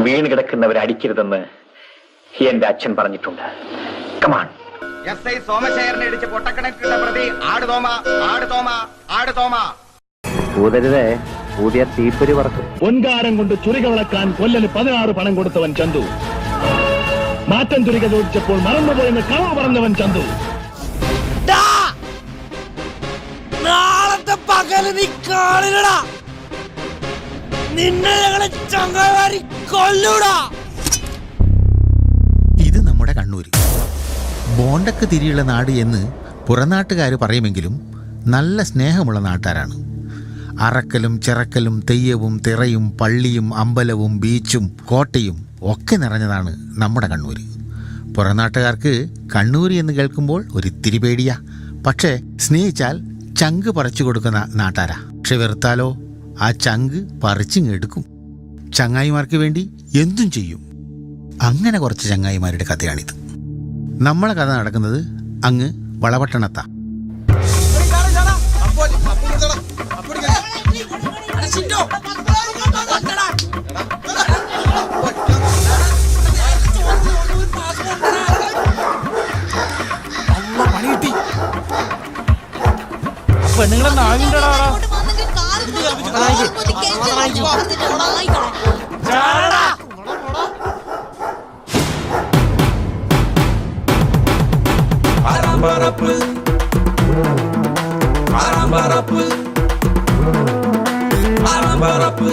വീണ് കിടക്കുന്നവരെ അടിക്കരുതെന്ന് എന്റെ അച്ഛൻ പറഞ്ഞിട്ടുണ്ട്. കമാൺ. എസ്.ഐ. സോമശേഖരനെ ഇടിച്ച് പൊട്ടക്കണക്കിട്ട പ്രതി ആടുതോമ ആടുതോമ ആടുതോമ. ഊതരുതേ, ഊതിയ തീപ്പൊരി പറക്കും. പൊൻകാരം കൊണ്ട് ചുരിക വിളക്കാൻ കൊല്ലന് 16 പണം കൊടുത്തവൻ ചന്തു. മാറ്റം ചുരിക ചോദിച്ചപ്പോൾ മറന്നുപോയെന്ന് കളവ് പറഞ്ഞവൻ ചന്തു. നാളത്തെ പകല് നീ കാണില്ലടാ, നിന്നെ ഞങ്ങളെ ചങ്ങാതി കൊല്ലൂടാ. ഇത് നമ്മുടെ കണ്ണൂര്. ബോണ്ടക്ക് തിരിയുള്ള നാട് എന്ന് പുറനാട്ടുകാർ പറയുമെങ്കിലും നല്ല സ്നേഹമുള്ള നാട്ടുകാരാണ്. അറക്കലും ചിറക്കലും തെയ്യവും തിറയും പള്ളിയും അമ്പലവും ബീച്ചും കോട്ടയും ഒക്കെ നിറഞ്ഞതാണ് നമ്മുടെ കണ്ണൂര്. പുറനാട്ടുകാർക്ക് കണ്ണൂര് എന്ന് കേൾക്കുമ്പോൾ ഒരിത്തിരി പേടിയാ. പക്ഷേ സ്നേഹിച്ചാൽ ചങ്ക് പറിച്ചു കൊടുക്കുന്ന നാട്ടാരാ. പക്ഷെ വെറുത്താലോ ആ ചങ്ക് പറിച്ചിങ്ങെടുക്കും. ചങ്ങായിമാർക്ക് വേണ്ടി എന്തും ചെയ്യും. അങ്ങനെ കുറച്ച് ചങ്ങായിമാരുടെ കഥയാണിത്. നമ്മളെ കഥ നടക്കുന്നത് അങ്ങ് വളപട്ടണത്താ. പെണ്ണുങ്ങളെ നാവിണ്ടടാ. Arambarapu Arambarapu Arambarapu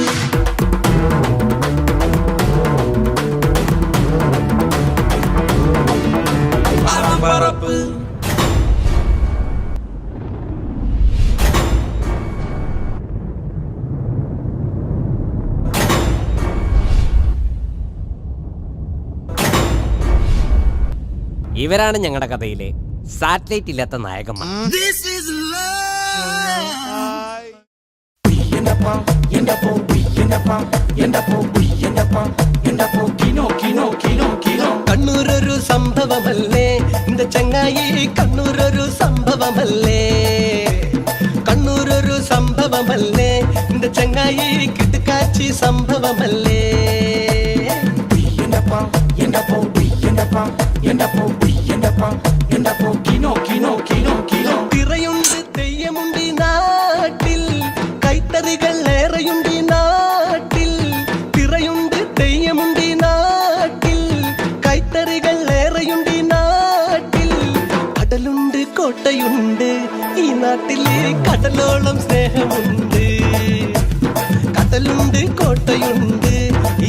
Arambarapu. ഇവരാണ് ഞങ്ങളുടെ കഥയിലെ സാറ്റലൈറ്റ് ഇല്ലാത്ത നായകന്മാർ. കണ്ണൂരൊരു സംഭവമല്ലേ இந்த ചങ്ങായി, കണ്ണൂരൊരു സംഭവമല്ലേ, കണ്ണൂരൊരു സംഭവമല്ലേ இந்த ചങ്ങായി, കിട്ടുകാച്ചി സംഭവമല്ലേ. തിറയുണ്ട് തെയ്യമുണ്ട് നാട്ടിൽ, കൈത്തറികൾ ഏറെയുണ്ട് നാട്ടിൽ. തിറയുണ്ട് തെയ്യമുണ്ട് നാട്ടിൽ, കൈത്തറികൾ ഏറെയുണ്ട് നാട്ടിൽ. കടലുണ്ട് കോട്ടയുണ്ട് ഈ നാട്ടില്, കടലോളം സ്നേഹമുണ്ട്. കടലുണ്ട് കോട്ടയുണ്ട്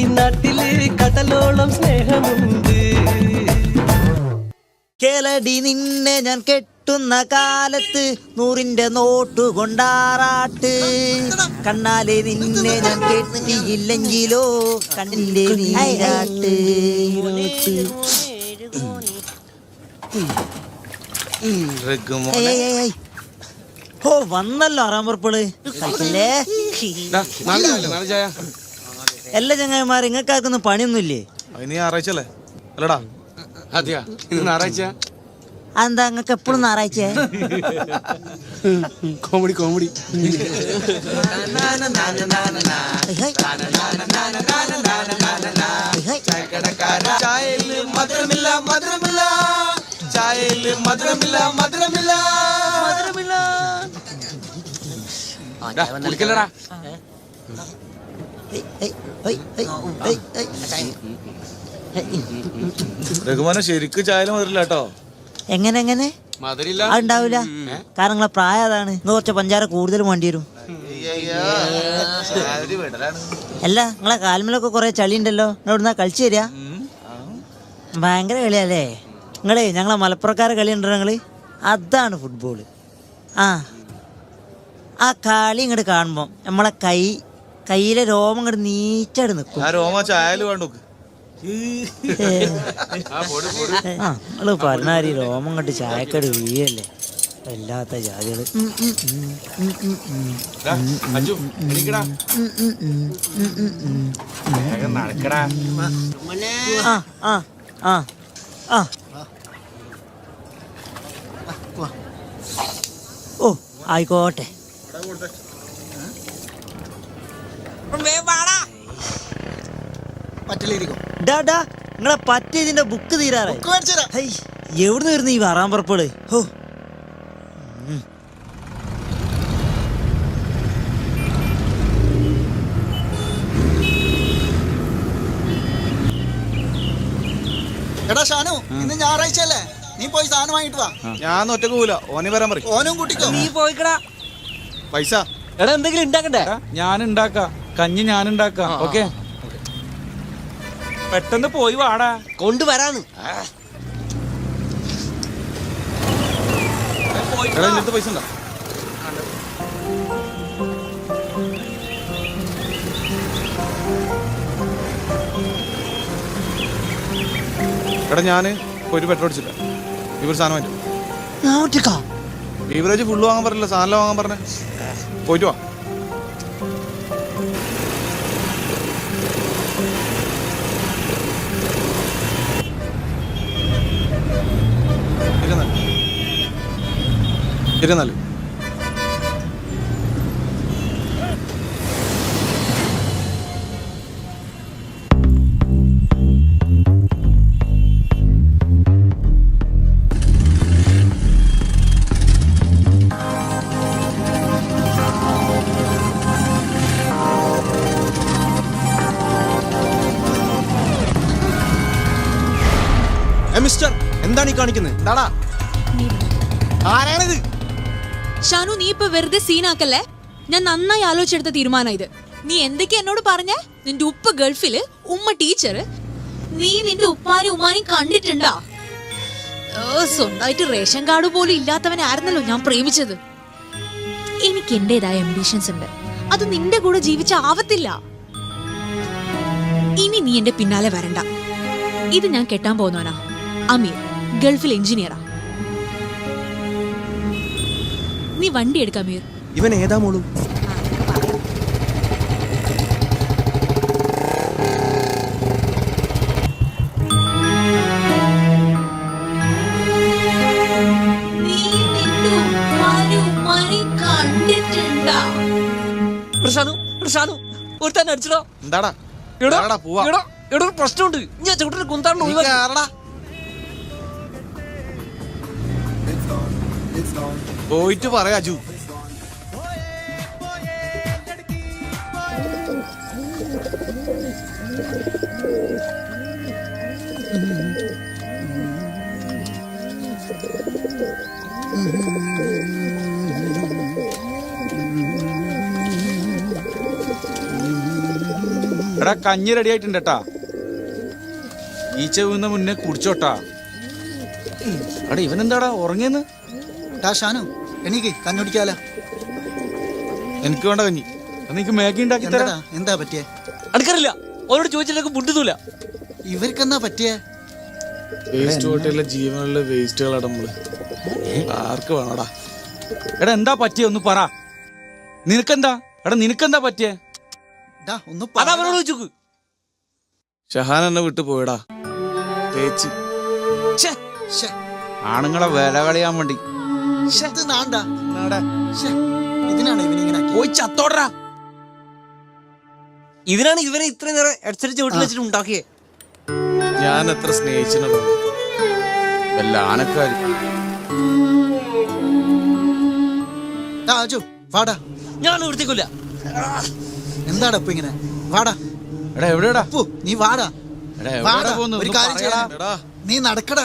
ഈ നാട്ടില്, കടലോളം സ്നേഹമുണ്ട്. കേളടി നിന്നെ ഞാൻ കെട്ടുന്ന കാലത്ത് 100ന്റെ നോട്ട് കൊണ്ടാറാട്ട്. കണ്ണാലെ നിന്നെ ഞാൻ കെട്ടിയില്ലെങ്കിലോ കണ്ണിന്റെ നീരാട്ട്. ഓ വന്നല്ലോ ആറാമ്പുറപ്പള്. എല്ലാ ചങ്ങായിമാർ ഇങ്ങക്കാർക്കൊന്നും പണിയൊന്നുമില്ലേ? ഞായറാഴ്ചല്ലേ അല്ലടാ? അതെയാ, ഇന്ന് ഞായറാഴ്ച. അതെന്താ നിങ്ങൾക്ക് എപ്പോഴും ഞായറാഴ്ച? Comedy comedy. ചായയില് മധുരമില്ല മധുരമില്ല, ചായയില് മധുരമില്ല മധുരമില്ല മധുരമില്ല. വിളിക്കല്ലടാ. രഘുമാനെ ശരിക്കും ചായയില് മധുരില്ല കേട്ടോ. എങ്ങനെ ഉണ്ടാവില്ല, കാരണം നിങ്ങളെ പ്രായം അതാണ്. കുറച്ച് പഞ്ചാര കൂടുതൽ വേണ്ടി വരും. അല്ല നിങ്ങളെ കാൽമലൊക്കെ കുറെ ചളി ഉണ്ടല്ലോ, ഇവിടുന്ന് കളിച്ചു തരിക. ഭയങ്കര കളിയല്ലേ നിങ്ങളെ. ഞങ്ങളെ മലപ്പുറക്കാരെ കളി ഉണ്ടോ നിങ്ങള്? അതാണ് ഫുട്ബോള്. ആ കളി ഇങ്ങോട്ട് കാണുമ്പോൾ നമ്മളെ കൈ കയ്യിലെ രോമം അങ്ങോട്ട് നീച്ചാട് നിൽക്കും. ആ രോമ ചായല് വേണ്ട നോക്ക്. നിങ്ങള് പറഞ്ഞാരി രോമം കണ്ട് ചായക്കട് വീയല്ലേ വല്ലാത്ത ജാതികള്. ആ ആ ആ ആ ഓ ആയിക്കോട്ടെ. നിങ്ങളെ പറ്റിയതിന്റെ ബുക്ക് തീരാറായി. എവിടുന്ന് വരുന്നു ഈ വറാൻ പുറപ്പാട്? ഹോ എടാ ഷാനു, ഇന്ന് ഞായറാഴ്ച അല്ലേ, നീ പോയി സാധനം വാങ്ങിട്ട് വാ. ഞാൻ ഒറ്റക്ക് പോവില്ല, ഓനെ വരാൻ പറയും. ഓനും കൂട്ടിക്കോ. നീ പോയിക്കടാ. പൈസ എടാ എന്തെങ്കിലും ഉണ്ടാക്കണ്ടേ? ഞാൻ ഉണ്ടാക്കാം, കഞ്ഞി ഞാൻ ഉണ്ടാക്കാം. ഓക്കെ, പെട്ടെന്ന് പോയി വാടാ. കൊണ്ടുവരാന്ന്. എടാ ഇന്നത്തെ പൈസ ഉണ്ടോ? എടാ ഞാന് ഒരു പെട്രോൾ അടിച്ചില്ല, ഇവർ സാധനം വാങ്ങിച്ചു. ബീവറേജ് ഫുള്ള് വാങ്ങാൻ പറഞ്ഞില്ല, സാധനം വാങ്ങാൻ പറഞ്ഞേ. പോയിട്ട് വാ. ഇരുന്നാല് മിസ്റ്റർ, എന്താണ് ഈ കാണിക്കുന്നത്? എന്താടാ? ആരാണിത്? ഷാനു, നീ ഇപ്പൊ വെറുതെ സീനാക്കല്ലേ? ഞാൻ നന്നായി ആലോചിച്ചെടുത്ത തീരുമാനം ഇത്. നീ എന്തൊക്കെയാ എന്നോട് പറഞ്ഞേ? നിന്റെ ഉപ്പ ഗൾഫില്, ഉമ്മ ടീച്ചർ. നീ നിന്റെ ഉപ്പാനും ഉമ്മാനും കണ്ടിട്ടുണ്ടാ? സ്വന്തമായിട്ട് റേഷൻ കാർഡ് പോലും ഇല്ലാത്തവനെ ആയിരുന്നല്ലോ ഞാൻ പ്രേമിച്ചത്. എനിക്ക് എന്റേതായ അംബിഷൻസ് ഉണ്ട്, അത് നിന്റെ കൂടെ ജീവിച്ച ആവത്തില്ല. ഇനി നീ എന്റെ പിന്നാലെ വരണ്ട. ഇത് ഞാൻ കെട്ടാൻ പോകുന്നവനാ, അമീർ, ഗൾഫിൽ എഞ്ചിനീയറാ. നീ വണ്ടി എടുക്കാം അമീർ. ഇവൻ ഏതാ മോളും? എന്താടാ? പോവാ. പ്രശ്നമുണ്ട്. ഞാൻ ചുട്ടിൽ കുന്താണ്ട് പോയിട്ട് പറയാ അജു. എടാ കഞ്ഞി റെഡി ആയിട്ടുണ്ട് കേട്ടാ. ഈച്ച വീഴുന്ന മുന്നേ കുടിച്ചോട്ടാ. എടാ ഇവനെന്താടാ ഉറങ്ങിയെന്ന്? ഷാനു, എനിക്ക് കഞ്ഞുടിക്കാല. എനിക്ക് വേണ്ട കഞ്ഞി, നിനക്ക് മാഗി ഉണ്ടാക്കി തരാ. എന്താ പറ്റിയേ? അടുക്കറില്ല, അവരോട് ചോദിച്ചിട്ടൊക്കെ മുണ്ടുന്നില്ല. ഇവർക്കെന്നാ പറ്റിയേ? വേസ്റ്റ് ഹോട്ടലിലെ ജീവനുള്ള വേസ്റ്റുകളാ നമ്മള്. ആർക്ക് വേണോടാ? എടാ എന്താ പറ്റിയ ഒന്ന് പറ. നിനക്കെന്താ? എടാ നിനക്കെന്താ പറ്റിയേ? ഷഹാൻ എന്നെ വിട്ടു പോയടാ. തേച്ച് ആണുങ്ങളെ വില കളയാൻ വേണ്ടി. പോയി ചത്തോടാ. ഇതിനാണ് ഇവനെ ഇത്രയും നേരം അടിച്ചടിച്ച് വീട്ടിൽ വെച്ചിട്ട് ഉണ്ടാക്കിയേ. ഞാൻ എത്ര സ്നേഹിച്ചിട്ടുണ്ടോ വല്ല ആനക്കാര്. വാടാ. ഞാൻ വൃത്തിക്കില്ല. എന്താടാ ഇപ്പൊ ഇങ്ങനെ? വാടാ. എടാ എവിടെടാ? നീ വാടാ. ഒരു കാര്യം ചെയ്യടാ, നീ നടക്കടാ.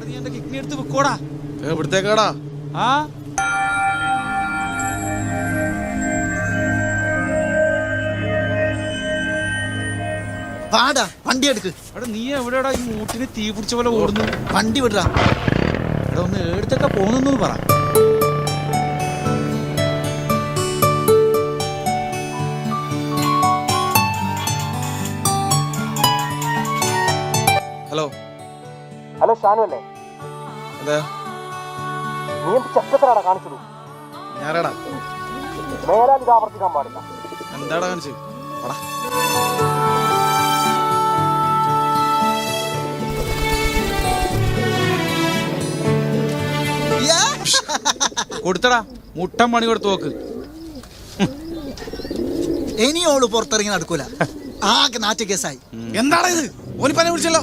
നീ എന്റെ കിഡ്നി എടുത്ത് വെക്കോടാ. എവിടത്തേക്കാടാ? ആ വാടാ, വണ്ടി എടുക്ക്. എടാ നീ എവിടെടാ ഈ മൂട്ടിന് തീ പിടിച്ച പോലെ ഓടുന്നു? വണ്ടി വിടാ. എടാ ഒന്ന് എടുത്തൊക്കെ പോന്നെന്ന് പറ. ഹലോ ഹലോ ഷാനു അല്ലേ? അതെ, നീ എന്ത് ചക്കത്തിലാടാ കാണിച്ചത്? ഞാനാടാ. മേലാൽ ഇത് ആവർത്തിക്കാൻ പാടില്ല. എന്താടാ കാണിച്ചത്? പടാ. കൊടുത്തടാ, മുട്ടൻ പണി കൊടുത്തു നോക്ക്. ഇനി ഓള് പുറത്തിറങ്ങി നടക്കൂല. ആകെ നാറ്റ കേസായി. എന്താടാ ഇത്? ഓനിപ്പനെ വിളിച്ചല്ലോ.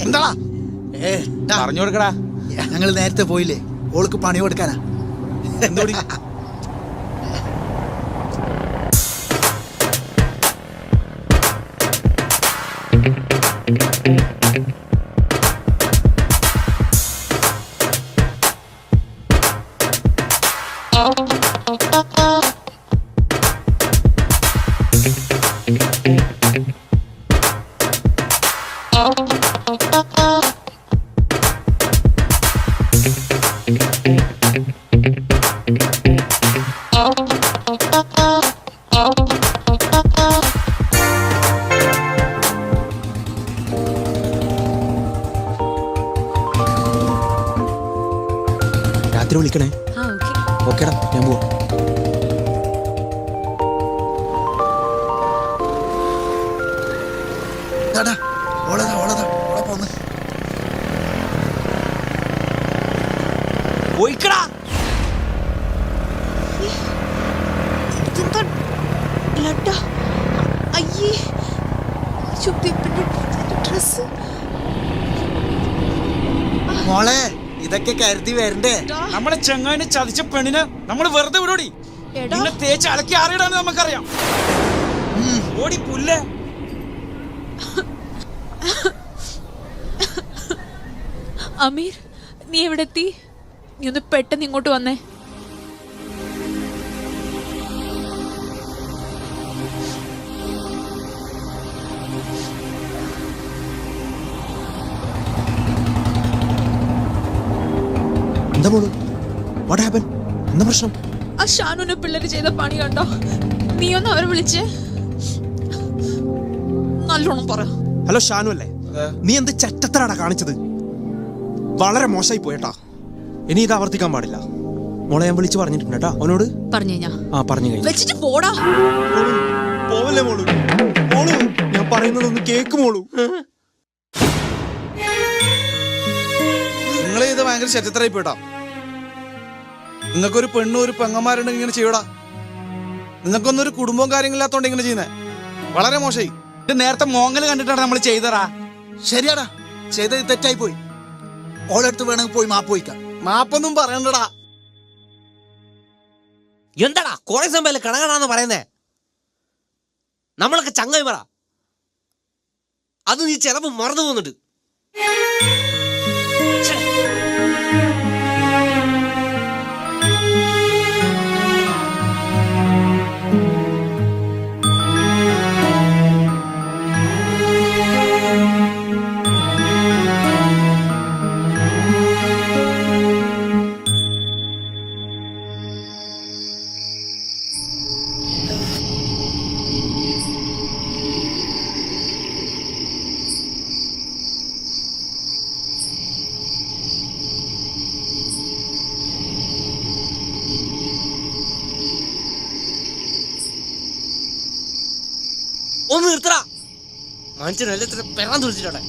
എന്താടാ പറഞ്ഞു കൊടുക്കടാ. ഞങ്ങൾ നേരത്തെ പോയില്ലേ, ഓൾക്ക് പണി കൊടുക്കാനാ. എന്തോടി? രാത്രി വിളിക്കണേ. ആ ഓക്കെ. ഓക്കേടാ, ഞാൻ പോവാ. പോയിക്കടാ. ഇതെന്താ ബ്ലഡാ? അയ്യേ, ഡ്രസ്. മോളെ, ഇതൊക്കെ കരുതി വരണ്ടേ? നമ്മളെ ചെങ്ങായിനെ ചതിച്ച പെണ്ണിനെ നമ്മൾ വെറുതെ വിടോടി. എടാ പിന്നെ തേച്ച് അലക്കി ആറിടാന്ന് നമുക്കറിയാം. ഓടി പുല്ലേ. അമീർ, നീ എവിടെ എത്തി? നീ ഒന്ന് പെട്ടെന്ന് ഇങ്ങോട്ട് വന്നേ. എന്താ മോളു? What happen? എന്താ പ്രശ്നം? ആ ഷാനുവിനെ പിള്ളേര് ചെയ്ത പണി കണ്ടോ? നീ ഒന്ന് അവരെ വിളിച്ചേ, നല്ലോണം പറ. ഹലോ ഷാനു അല്ലേ? നീ എന്ത് ചട്ടത്തരാടാ കാണിച്ചത്? വളരെ മോശമായി പോയേട്ടാ. ഇനി ഇത് ആവർത്തിക്കാൻ പാടില്ല. മോളെ ഞാൻ വിളിച്ചു പറഞ്ഞിട്ടുണ്ട് കേട്ടാ അവനോട്. പറഞ്ഞു പറഞ്ഞു കഴിഞ്ഞു. വെച്ചിട്ട് പോടാ. പോവല്ലേ മോളു? മോളു, ഞാൻ പറയുന്നതൊന്ന് കേക്ക് മോളു. നിങ്ങൾ ഇത് ഭയങ്കര ചരിത്രമായി പോയിട്ടാ. നിങ്ങൾക്കൊരു പെണ്ണും ഒരു പെങ്ങന്മാരുണ്ടെങ്കിൽ ഇങ്ങനെ ചെയ്യൂടാ. നിങ്ങൾക്കൊന്നും ഒരു കുടുംബവും കാര്യങ്ങളില്ലാത്തോണ്ട് ഇങ്ങനെ ചെയ്യുന്നേ വളരെ മോശമായി. ഇത് നേരത്തെ മോങ്ങല് കണ്ടിട്ടാണ് നമ്മൾ ചെയ്തറാ. ശരിയാടാ, ചെയ്തത് തെറ്റായി പോയി. ഓളെടുത്ത് വേണമെങ്കിൽ പോയി മാപ്പ് ചോദിക്കാം. മാപ്പൊന്നും പറയണ്ടടാ. എന്താടാ കുറെ സമയം കണകണാന്ന് പറയുന്നേ? നമ്മളൊക്കെ ചങ്ങായി പറ. അത് നീ ചിലപ്പോ മറന്നു പോകുന്നുണ്ട്. ഒന്ന് നിർത്തടാ. മനുഷ്യനെല്ലാത്തിനെ പെറാൻ തുടിച്ചിട്ടോടെ.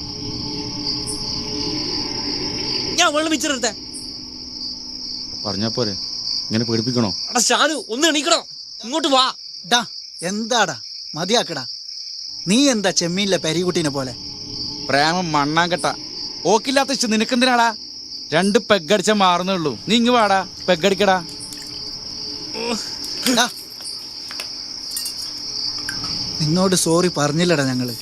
ഞാൻ വെള്ളം വെച്ചിട്ടെ പറഞ്ഞാ പോരെ, ഇങ്ങനെ പേടിപ്പിക്കണോ? എടാ ഷാനു, ഒന്ന് എണീക്കണോ? ഇങ്ങോട്ട് വാ. ഡാ, എന്താടാ മതിയാക്കടാ. നീ എന്താ ചെമ്മീനിലെ പെരികുട്ടീനെ പോലെ? പ്രേമം മണ്ണാങ്കട്ട. ഓക്കില്ലാത്ത ഇഷ്ടം നിനക്കെന്തിനാടാ? 2 പെഗടിച്ച മാറുന്നുള്ളൂ. നീ ഇങ്ങ് വാടാ, പെഗടിക്കടാ. നിന്നോട് സോറി പറഞ്ഞില്ലടാ ഞങ്ങള്.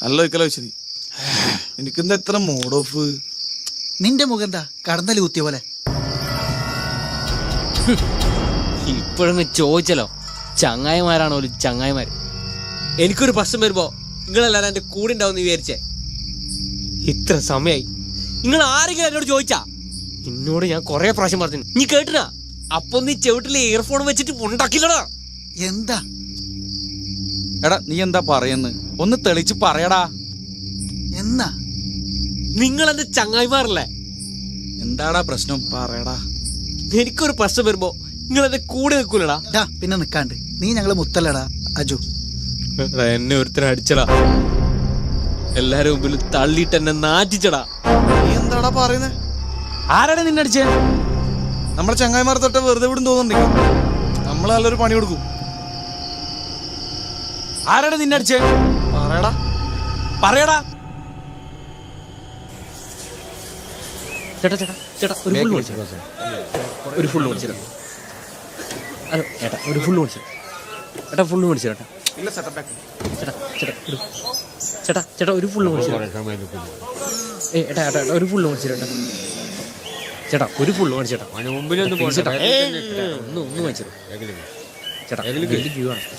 നല്ല ഒരിക്കലോ ശരി. എനിക്കെന്താ എത്ര മൂഡ് ഓഫ്? നിന്റെ മുഖം എന്താ കടന്നല് കുത്തിയ പോലെ? ഇപ്പോഴങ്ങ് ചോദിച്ചല്ലോ, ചങ്ങായിമാരാണോ ചങ്ങായിമാര്? എനിക്കൊരു പ്രശ്നം വരുമ്പോ നിങ്ങളെല്ലാരും എന്റെ കൂടെ ഉണ്ടാവും വിചാരിച്ചേ. ഇത്ര സമയായി നിങ്ങൾ ആരെങ്കിലും എന്നോട് ചോദിച്ചാ? എന്നോട് ഞാൻ കൊറേ പ്രാവശ്യം പറഞ്ഞു, നീ കേട്ടിനാ? അപ്പൊ നീ ചെവിട്ടില് ഇയർഫോൺ വെച്ചിട്ട് ഉണ്ടാക്കില്ലടാ. എന്താ എടാ നീ എന്താ പറയുന്നു? ഒന്ന് തെളിച്ച് പറയടാ. എന്നാ നിങ്ങൾ എന്റെ ചങ്ങായിമാരല്ലേ? എന്താടാ പ്രശ്നം? പറയടാ. എനിക്കൊരു പ്രശ്നം വരുമ്പോ നിങ്ങൾ എന്റെ കൂടെ നിൽക്കൂലടാ. പിന്നെ നിക്കാണ്ട് നീ ഞങ്ങള് മുത്തല്ലടാ അജു. എന്നെ ഒരുത്തരം അടിച്ചടാ, എല്ലാരും മുമ്പിൽ തള്ളിയിട്ട് എന്നെ നാറ്റിച്ചടാ. നീ എന്താടാ പറയുന്നേ? ആരാടാ നിന്നടിച്ചേ? നമ്മളെ ചങ്ങായിമാർ തൊട്ട് വെറുതെ വിടും തോന്നുന്നുണ്ടെങ്കിൽ നമ്മൾ നല്ലൊരു പണി കൊടുക്കും. ആരാടാ നിന്നടിച്ചേ? പറയടാ. പറയടാ. ചേട്ടാ ചേട്ടാ ചേട്ടാ ഒരു ഫുള്ള് വിളിച്ചു, ഒരു ഫുള്ള് വിളിച്ചു. ഹലോ ചേട്ടാ, ഒരു ഫുള്ള് വിളിച്ചു. ചേട്ടാ ഫുള്ള് വിളിച്ചു ചേട്ടാ. ചേട്ടാ ചേട്ടാ ചേട്ടാ ചേട്ടാ ഒരു ഫുള്ള് വിളിച്ചു. ഏട്ടാ ഏട്ടാ ഒരു ഫുള്ള് വിളിച്ചു ചേട്ടാ. ചേട്ടാ ഒരു ഫുള്ള് മേടിച്ചു ചേട്ടാ. ഒന്ന് മേടിച്ചു ചേട്ടാ.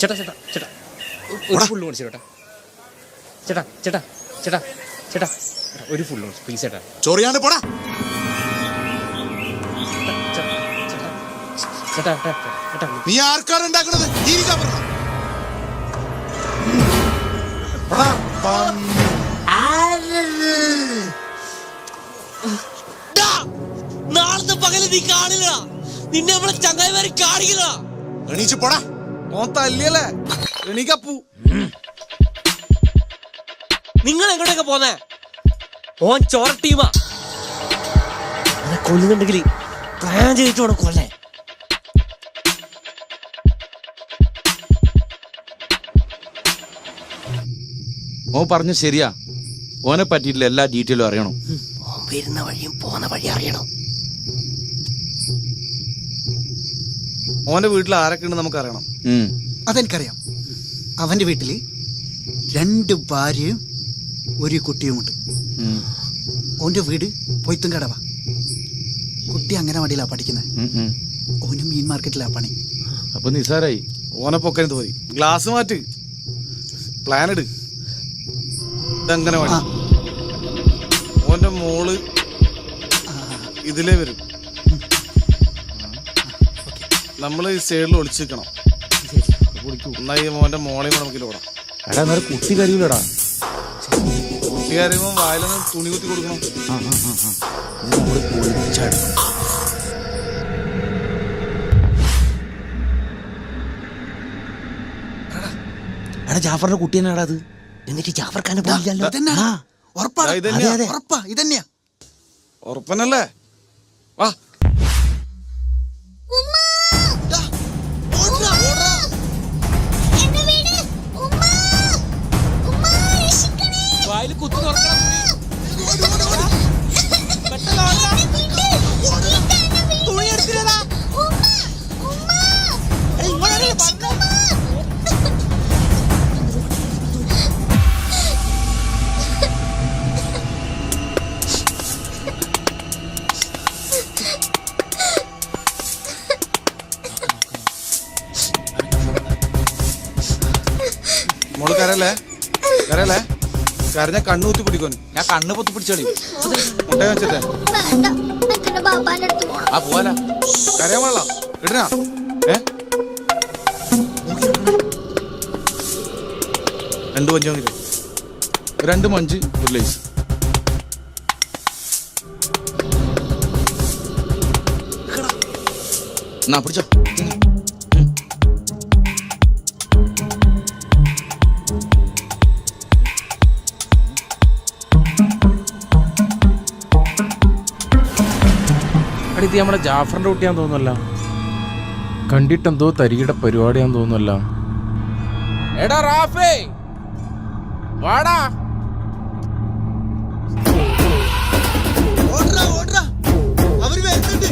ചേട്ടാ ചേട്ടാ ചേട്ടാ ഒരു ഫുള്ള് മേടിച്ചു ചേട്ടാ. ചേട്ടാ ചേട്ടാ ചേട്ടാ ചേട്ടാ ഒരു ഫുള്ള് മേടിച്ചു പ്ലീസ് ചേട്ടാ. ചൊറിയാണ്ട് പോടാ. ചേട്ടാ ചേട്ടാ ചേട്ടാ നീ ആർക്കാണ് ഉണ്ടാക്കണത്? നാളത്തെ പകല് നീ കാണില്ല, നിന്നെ നമ്മളെ ചങ്ങായിമാരെ കാണിക്കില്ല. എണീച്ച് പോടാ. ഓൻ തല്ലിയല്ലേ? എണീക്കപ്പൂ. നിങ്ങൾ എങ്ങോട്ടൊക്കെ പോന്നേ? ഓൻ ചോര ടീമാ. കൊല്ലുന്നുണ്ടെങ്കിൽ പ്ലാൻ ചെയ്തിട്ട് വേണം കൊല്ലേ. ഓ പറഞ്ഞു ശരിയാ. ഓനെ പറ്റിയിട്ടില്ല എല്ലാ ഡീറ്റെയിലും അറിയണം. ഓൻ വരുന്ന വഴിയും പോന്ന വഴി അറിയണം. ഓന്റെ വീട്ടിൽ ആരൊക്കെ ഉണ്ട് നമുക്ക് അറിയണം. അതെനിക്കറിയാം. അവന്റെ വീട്ടില് 2 ഭാര്യയും 1 കുട്ടിയുമുണ്ട്. ഓന്റെ വീട് പൊയ്ത്തുംകടവ. കുട്ടി അംഗനവാടിയിലാ പഠിക്കുന്നത്. ഓന് മീൻ മാർക്കറ്റിലാ പണി. അപ്പൊ നിസാരായി. ഓനെ പൊക്കരുത് പോയി. ഗ്ലാസ് മാറ്റ്. പ്ലാൻ ഇട്. ഇതംഗനവാടി. ഓന്റെ മോള് ഇതിലേ വരും. നമ്മള് ഈ സൈഡിൽ ഒളിച്ചു നിൽക്കണം. എന്നാ ഈ മോന്റെ മോളെയും കൂടെ നമുക്ക് ഓടാം. എടാ നേരെ കുട്ടി കരയൂലടാ. കുട്ടി കരയുമ്പോ വായിലൊന്ന് തുണി കുത്തി കൊടുക്കണം. എടാ ജാഫറിന്റെ കുട്ടി തന്നെയാടാ അത്. എന്നിട്ട് ജാഫർ ഖാനെ പോയില്ലല്ലോ. ഇതന്നെയാ. ഉറപ്പന്നല്ലേ? വാ. വായിൽ കുത്തി തുറക്കണം. തുണി എടുത്തില്ലടാ. മോള് കരല്ലേ? കരല്ലേ? കരഞ്ഞ കണ്ണു കുത്തി പിടിക്കോന്. ഞാൻ കണ്ണ് പൊത്തി പിടിച്ചോളി. മുട്ട വെച്ചിട്ടേ ആ പോവാല. കരയാൻ പാടില്ല. ഇടനാ. 2 പഞ്ചാമില്ല. 2 മഞ്ച് ഒരു ലൈസ്. എന്നാ പിടിച്ചോ. ഇത് നമ്മുടെ ജാഫറിന്റെ കുട്ടിയാന്ന് തോന്നുന്നല്ല. കണ്ടിട്ടെന്തോ തരികിട പരിപാടിയാന്ന് തോന്നുന്നല്ല. എടാ റാഫേ വാടാ. അവര് വരുന്നുണ്ട്.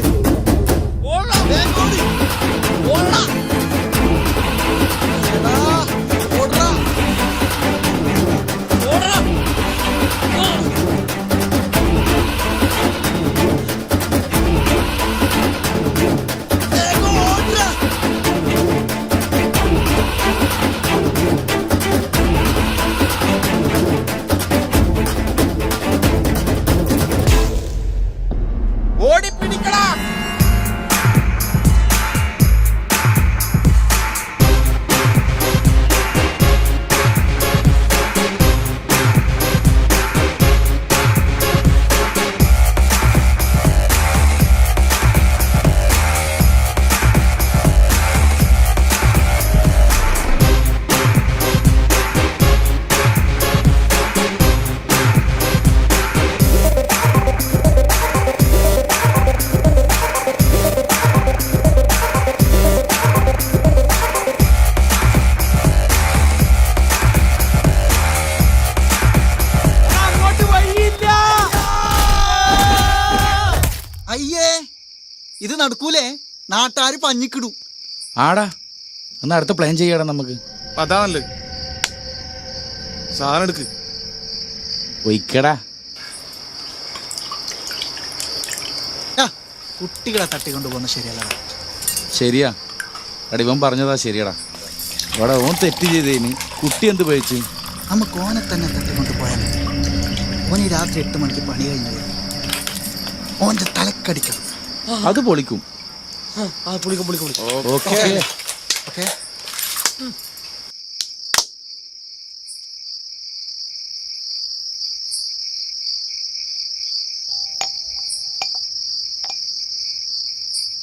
ഇത് നടക്കൂലേ? നാട്ടാര് പഞ്ഞിക്കിടൂ. ആടാ എന്നാ അടുത്ത പ്ലാൻ ചെയ്യാടാ നമുക്ക്. അതാണല്ലേ സാധനം എടുക്ക്. ഒയ്ക്കടാ. കുട്ടികളെ തട്ടിക്കൊണ്ടു പോകുന്ന ശരിയല്ല. ശരിയാ എടാ, ഇവൻ പറഞ്ഞതാ ശരിയടാ. അവിടെ ഓൻ തെറ്റ് ചെയ്തേന് കുട്ടി എന്ത് പഴിച്ച്? നമുക്ക് ഓനെ തന്നെ തട്ടിക്കൊണ്ട് പോയാൽ ഓന് രാത്രി 8 മണിക്ക് പണി കഴിഞ്ഞു വരും. ഓന്റെ തലക്കടിക്കണം. അത് പൊളിക്കും. ഓക്കെ.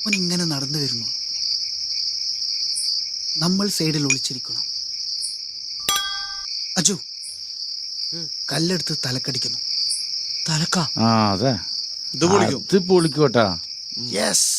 ഓൻ ഇങ്ങനെ നടന്നു വരുന്നു. നമ്മൾ സൈഡിൽ ഒളിച്ചിരിക്കണം. അജു കല്ലെടുത്ത് തലക്കടിക്കുന്നു. തലക്കാ? ആ അതെ ഇത് പൊളിക്കും. ഇത് പൊളിക്കോട്ടാ. യെസ്.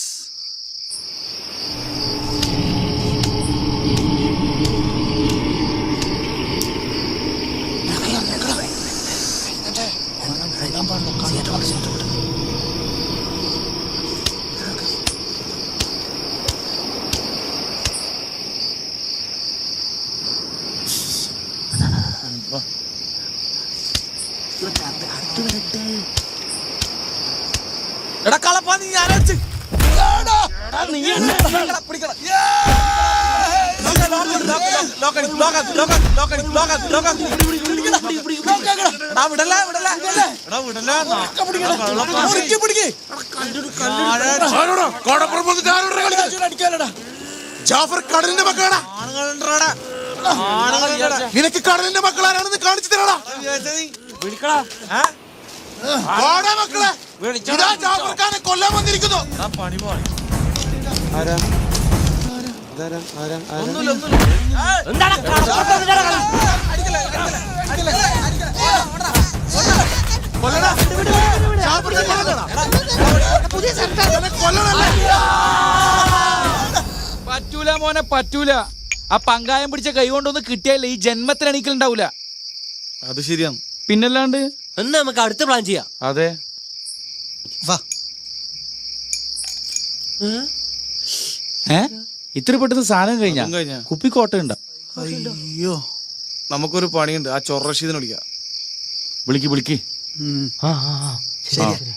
എടാ കളപ്പാ നീ ആലോചിച്ച്. ജാഫർ കടലിന്റെ മക്കളാടാ. നിനക്ക് കടലിന്റെ മക്കളാരാണെന്ന് കാണിച്ചു തരാടാ. മക്കളെ ഇതാ ജാഫർ ഖാനെ കൊല്ലാൻ വന്നിരിക്കുന്നു. പറ്റൂല മോനെ പറ്റൂല. ആ പങ്കായം പിടിച്ച കൈ കൊണ്ടൊന്ന് കിട്ടിയാലേ ഈ ജന്മത്തിൽ എണീക്കലുണ്ടാവൂല. അത് ശരിയാണ്. പിന്നല്ലാണ്ട് എന്നാ നമുക്ക് അടുത്ത പ്ലാൻ ചെയ്യാം. അതെ വാ. ഇത്ര പെട്ടെന്ന് സാധനം കഴിഞ്ഞാ അതും കഴിഞ്ഞാ? കുപ്പിക്കോട്ടയുണ്ട. അയ്യോ. നമുക്കൊരു പണിയുണ്ട്. ആ ചൊറഷീദിനെ വിളിക്കാം. വിളിക്ക് വിളിക്ക്. ശരി.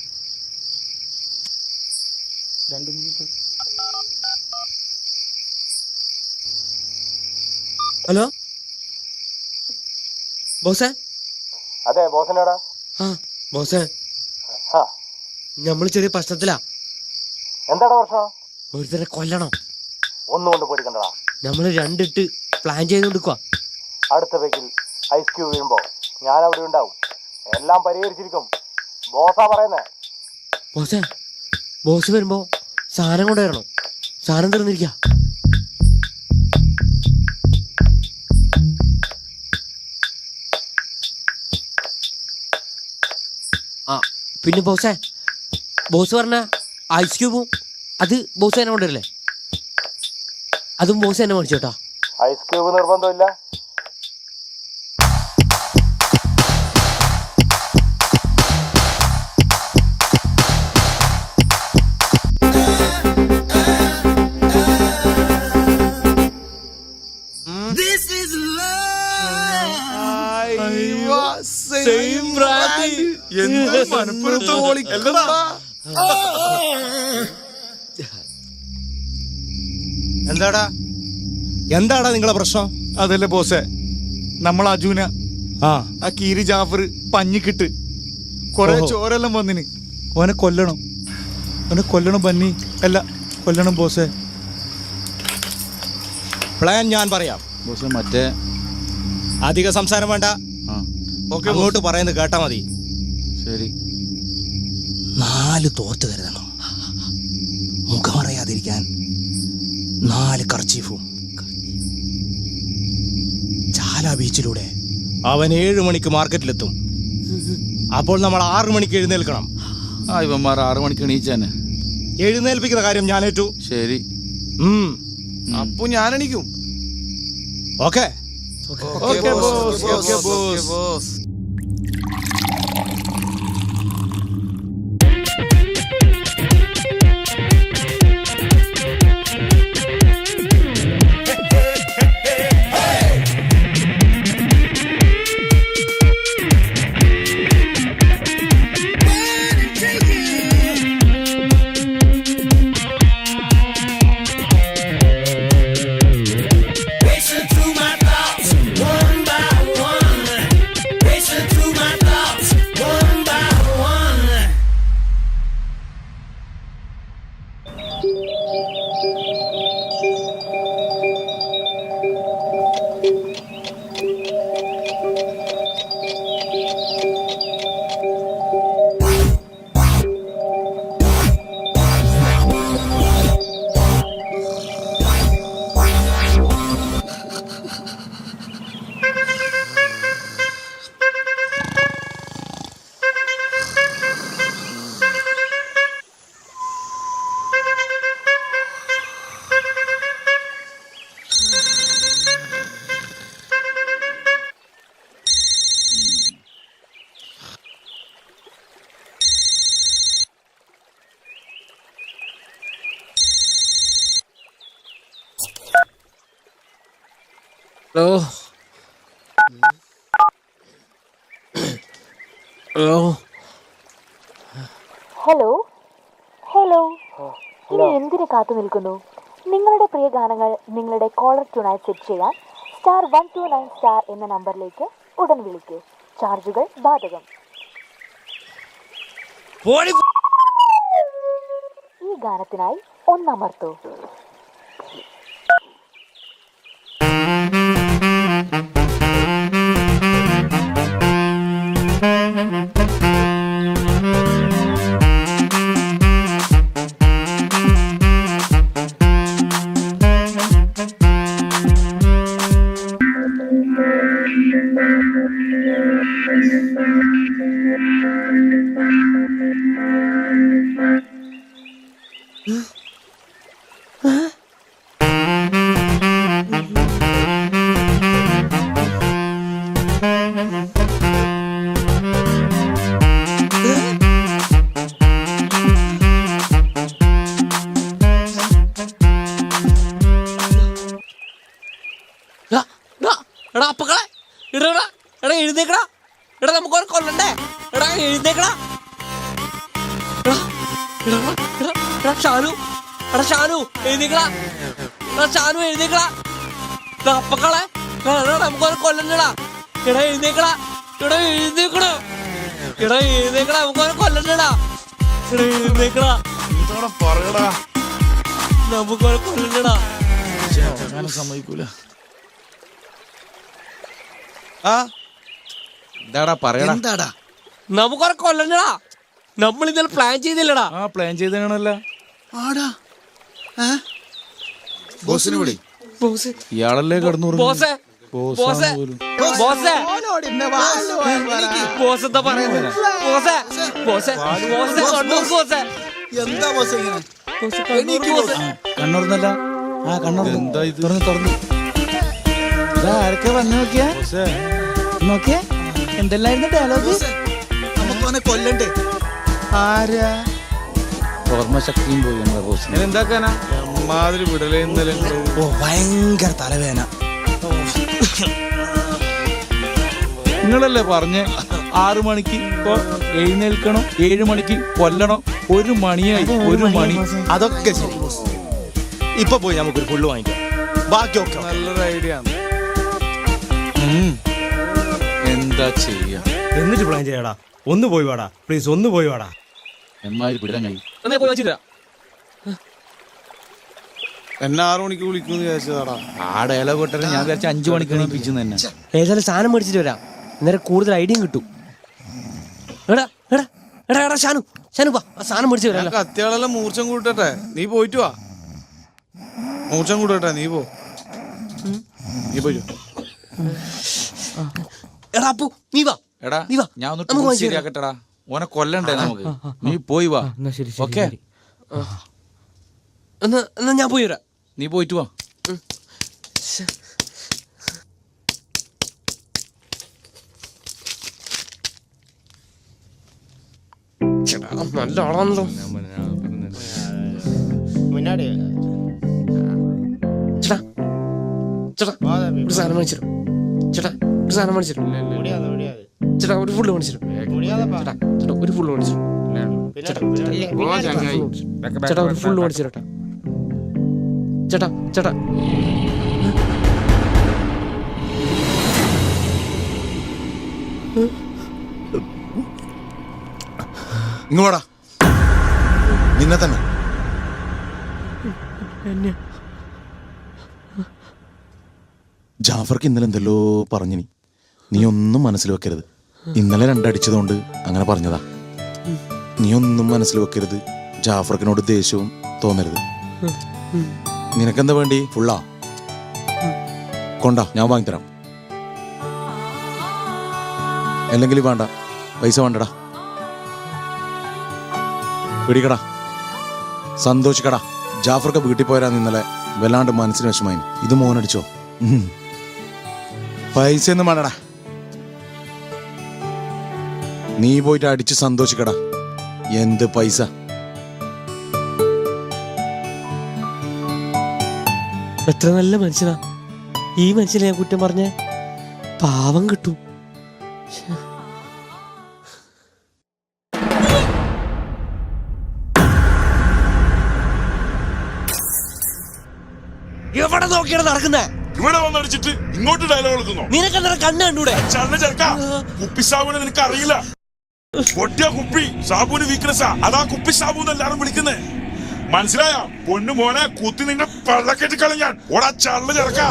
ഹലോ ബോസേ. അതെ ബോസിനാടാ. ആ ബോസേ, നമ്മൾ ചെറിയ പ്രശ്നത്തിലാ. എന്താടാ പ്രശ്നം? ഒരുത്തരെ കൊല്ലണം. ഒന്നുകൊണ്ട് പേടിക്കണ്ടടാ. നമ്മള് രണ്ടിട്ട് പ്ലാൻ ചെയ്തോണ്ടിരിക്കുക. അടുത്ത പേക്കിൽ ഐസ് ക്യൂബ് വീഴുമ്പോ ഞാൻ അവിടെ ഉണ്ടാവും. എല്ലാം പരിഹരിച്ചിരിക്കും. ബോസാ പറയുന്നേ. ബോസേ, ബോസ് വരുമ്പോ സാധനം കൊണ്ടുവരണം. സാധനം തീർന്നിരിക്ക. ആ പിന്നെ ബോസേ, ബോസ് പറഞ്ഞ ഐസ് ക്യൂബും അത് ബോസ് തന്നെ കൊണ്ടുവരില്ലേ? അതും ബോസ് തന്നെ മേടിച്ചോട്ടാ. ഐസ് ക്യൂബ് നിർബന്ധമില്ല. എന്താടാ നിങ്ങളെ പ്രശ്നം? അതല്ലേ ബോസേ, നമ്മൾ അജുന ആ കീരി ജാഫർ പഞ്ഞിക്കിട്ട് കൊറേ ചോരെല്ലാം വന്നിന്. ഓനെ കൊല്ലണം. ഓനെ കൊല്ലണം പന്നി അല്ല കൊല്ലണം ബോസേ. പ്ലാൻ ഞാൻ പറയാം ബോസേ. മറ്റേ അധിക സംസാരം വേണ്ട. അങ്ങോട്ട് പറയുന്നത് കേട്ടാ മതി. ശരി. 4 തോർത്ത് കരുതണം. മുഖമറിയാതിരിക്കാൻ 4 കർച്ചീഫും. ചാല ബീച്ചിലൂടെ അവൻ 7 മണിക്ക് മാർക്കറ്റിലെത്തും. അപ്പോൾ നമ്മൾ 6 മണിക്ക് എഴുന്നേൽക്കണം. ആ ഇവന്മാർ 6 മണിക്ക് എണീച്ചാനെ. എഴുന്നേൽപ്പിക്കുന്ന കാര്യം ഞാൻ ഏറ്റു. ശരി. അപ്പൊ ഞാൻ എണീക്കും. Okay. Okay boss. Hello hello hello hello ഇനി എന്തിനു കാത്തു നിൽക്കുന്നു? നിങ്ങളുടെ പ്രിയ ഗാനങ്ങൾ നിങ്ങളുടെ കോളർ ട്യൂണായി സെറ്റ് ചെയ്യാൻ *129* എന്ന നമ്പറിലേക്ക് ഉടൻ വിളിക്കൂ. ചാർജുകൾ ബാധകം. ഈ ഗാനത്തിനായി ഒന്നമർത്തൂ. എടാ അപ്പക്കളെ എടാ എഴുന്നേക്കടാ. എടാ നമുക്ക് കൊല്ലണ്ടേ. എടാ എഴുന്നേക്കടാ. ഷാനു എടാ ഷാനു എഴുന്നേക്കടാ. എടാ ഷാനു എഴുന്നേക്കടാ. അപ്പക്കളെ നമുക്ക് കൊല്ലണ്ടടാ. എടാ എഴുന്നേക്കടാ. എടാ എഴുന്നേക്കടാ. എടാ എഴുന്നേക്കടാ. നമുക്ക് കൊല്ലണ്ടടാ. എടാ എഴുന്നേക്കടാ. പറയടാ നമുക്ക് കൊല്ലണ്ടടാ. സമ്മതിക്കൂല. ആ എന്താടാ പറയടാ. എന്താടാ നമുക്ക് കൊല്ലണ്ടടാ. നമ്മൾ ഇന്നലെ പ്ലാൻ ചെയ്തില്ലടാ. ആ പ്ലാൻ ചെയ്തതാണല്ലോ. ആടാ ബോസിനെ വിളി. ഇയാളല്ലേ കിടന്നു ബോസേ ബോസേ ബോസേ ബോസ് എന്താ പറയുന്നത്? ബോസേ ബോസേ ബോസേ കണ്ണൂർ ബോസേ. എന്താ ബോസ് ഇങ്ങനെ? കണ്ണൂർന്നല്ല. ആ കണ്ണൂർ എന്താ ഇത്? തുറന്നു ആരൊക്കെ വന്നു നോക്കിയാ നോക്കിയേ എന്തെല്ലായിരുന്നു ഡയലോഗ്? നമുക്ക് അവനെ കൊല്ലണ്ടേ? ആരാ? ഓർമ്മശക്തിയും പോയി നമ്മുടെ ബോസിന്. എന്താക്കാനാ മാതിരി വിടലേ ഇന്നലെ. ഓ ഭയങ്കര തലവേദന. നിങ്ങളല്ലേ പറഞ്ഞേ 6 മണിക്ക് ഇപ്പൊ എഴുന്നേൽക്കണം, 7 മണിക്ക് കൊല്ലണം. 1 മണിയായി. 1 മണി. അതൊക്കെ ശരി. ഇപ്പൊ പോയി നമുക്കൊരു ഫുള്ള് വാങ്ങിക്കാം. ബാക്കിയൊക്കെ നല്ലൊരു ഐഡിയ ആണ്. എന്താ ചെയ്യാ? എന്നിട്ട് പ്ലാൻ ചെയ്യടാ. ഒന്ന് പോയി വാടാ പ്ലീസ്. ഒന്ന് പോയി വാടാ. എമ്മാതിരി പിടിക്കാൻ കഴിയും. എന്നാ പോയി വെച്ചിട്ടാ. എന്നെ 6 മണിക്ക് വിളിക്കുന്നു വിചാരിച്ചതാടാ. ആ ഡയലോഗ് കൊട്ടരെ ഞാൻ വിചാരിച്ച 5 മണിക്ക് എണീപ്പിച്ചു തന്നെ. ഏതായാലും സാധനം മേടിച്ചിട്ട് വരാം. അന്നേരം കൂടുതൽ ഐഡിയയും കിട്ടും. എടാ എടാ എടാ എടാ ഷാനു ഷാനു വാ സാധനം മേടിച്ചു വരാം. കത്തിയാളെല്ലാം മൂർച്ചം കൂട്ടട്ടെ. നീ പോയിട്ട് വാ. മൂർച്ചം കൂട്ടട്ടെ. നീ പോയി. എടാ അപ്പു നീ വാ. എടാ നീ വാ. ഞാൻ ഒന്ന് ശരിയാക്കട്ടെടാ. ഓനെ കൊല്ലണ്ടേ നമുക്ക്. നീ പോയി വാ. ഓക്കെ എന്നാ ഞാൻ പോയി വരാം. നീ പോയിട്ട് വാ. നല്ല ആളാണല്ലോ. ചേട്ടാ ചേട്ടാ ഒരു സാധനം മേടിച്ചിരും. ചേട്ടാ ഒരു സാധനം മേടിച്ചിരും. ചേട്ടാ ഒരു ഫുള്ള് മേടിച്ചിരും. ചേട്ടാ ചേട്ടാ ഒരു ഫുള്ള് മേടിച്ചിരും. ചേട്ടാ ഒരു ഫുള്ള് മേടിച്ചിരും. ചേട്ടാ ചേട്ടാ ഇങ്ങോടാ. നിന്നെ തന്നെ. ജാഫർക്ക് ഇന്നലെ എന്തെല്ലോ പറഞ്ഞു. നീ ഒന്നും മനസ്സിൽ വെക്കരുത്. ഇന്നലെ 2 അടിച്ചതുകൊണ്ട് അങ്ങനെ പറഞ്ഞതാ. നീ ഒന്നും മനസ്സിൽ വെക്കരുത്. ജാഫർക്കിനോട് ദേഷ്യവും തോന്നരുത്. നിനക്കെന്താ വേണ്ടി? ഫുള്ളാ കൊണ്ടാ, ഞാൻ വാങ്ങിത്തരാം. അല്ലെങ്കിൽ വേണ്ട, പൈസ വേണ്ടടാ. പിടിക്കടാ, സന്തോഷിക്കടാ. ജാഫർക്ക് വീട്ടിൽ പോരാ. ഇന്നലെ വല്ലാണ്ട് മനസ്സിന് വിഷമായി. ഇത് മോനടിച്ചോ? പൈസ ഒന്നും വേണ്ടടാ. നീ പോയിട്ട് അടിച്ച് സന്തോഷിക്കടാ. എന്ത് പൈസ? എത്ര നല്ല മനുഷ്യനാ. ഈ മനുഷ്യനെ ഞാൻ കുറ്റം പറഞ്ഞ പാവം കിട്ടും. എവിടെ നോക്കിയാണ് നടക്കുന്നേ? ഇവിടെ വന്നടിച്ചിട്ട് ഇങ്ങോട്ട് ഡയലോഗ് എടുക്കുന്നോ? നിനക്കെന്താ കണ്ണ് കണ്ടൂടെ? കുപ്പി സാബുനെ നിനക്ക് അറിയില്ല. പൊട്ടിയ കുപ്പി സാബുന് വീക്ക്നെസ്സാ. അതാ കുപ്പി സാബുന്ന് എല്ലാരും വിളിക്കുന്നേ. മനസ്സിലായ? പൊന്നു മോനെ കുത്തി നിന്നെ പള്ളക്കെട്ടി കളഞ്ഞാൻ. ഓടാ ചള്ള ചെറുക്കാ.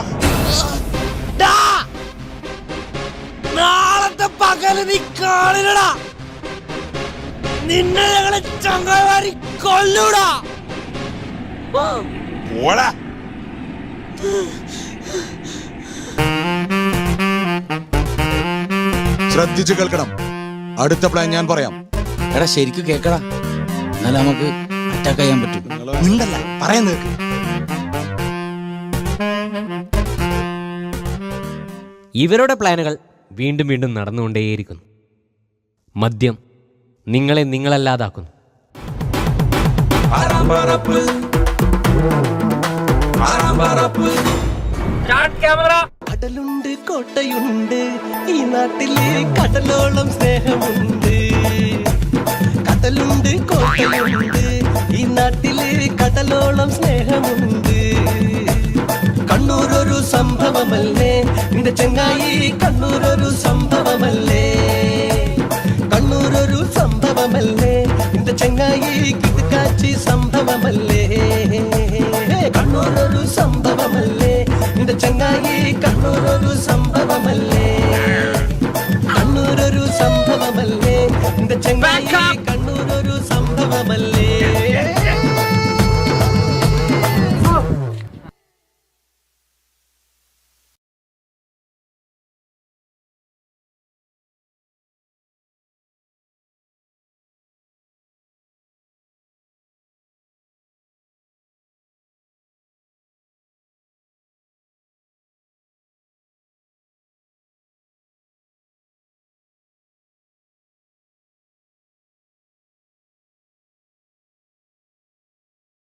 നാളത്തെ പകല് നീ കാണില്ലടാ. നിന്നെ ഞങ്ങളെ ചങ്ങാരി കൊല്ലൂടാ. ഓടാ. ശ്രദ്ധിച്ചു കേൾക്കണം. അടുത്ത പ്ലാൻ ഞാൻ പറയാം. എടാ ശരിക്കും കേക്കടാ, എന്നാലും നമുക്ക് അറ്റാക്ക് ചെയ്യാൻ പറ്റും. മിണ്ടല്ല, പറയാൻ കേൾക്ക്. ഇവരുടെ പ്ലാനുകൾ വീണ്ടും വീണ്ടും നടന്നുകൊണ്ടേയിരിക്കുന്നു. മദ്യം നിങ്ങളെ നിങ്ങളല്ലാതാക്കുന്നു. കടലുണ്ട്, കോട്ടയുണ്ട്, ഈ നാട്ടിലെ കടലോളം സ്നേഹമുണ്ട്. കടലുണ്ട്, കോട്ടയുണ്ട്, ഈ നാട്ടിലെ കടലോളം സ്നേഹമുണ്ട്. കണ്ണൂരൊരു സംഭവമല്ലേ നിന്റെ ചെങ്ങായി, കണ്ണൂരൊരു സംഭവമല്ലേ, കണ്ണൂരൊരു സംഭവമല്ലേ നിന്റെ ചെങ്ങായി, കിടക്കാച്ചി സംഭവമല്ലേ, കണ്ണൂരൊരു സംഭവമല്ലേ നിന്റെ ചെങ്ങായി, കണ്ണൂരൊരു സംഭവമല്ലേ, കണ്ണൂരൊരു സംഭവമല്ലേ നിന്റെ ചെങ്ങായി, കണ്ണൂരൊരു സംഭവമല്ലേ.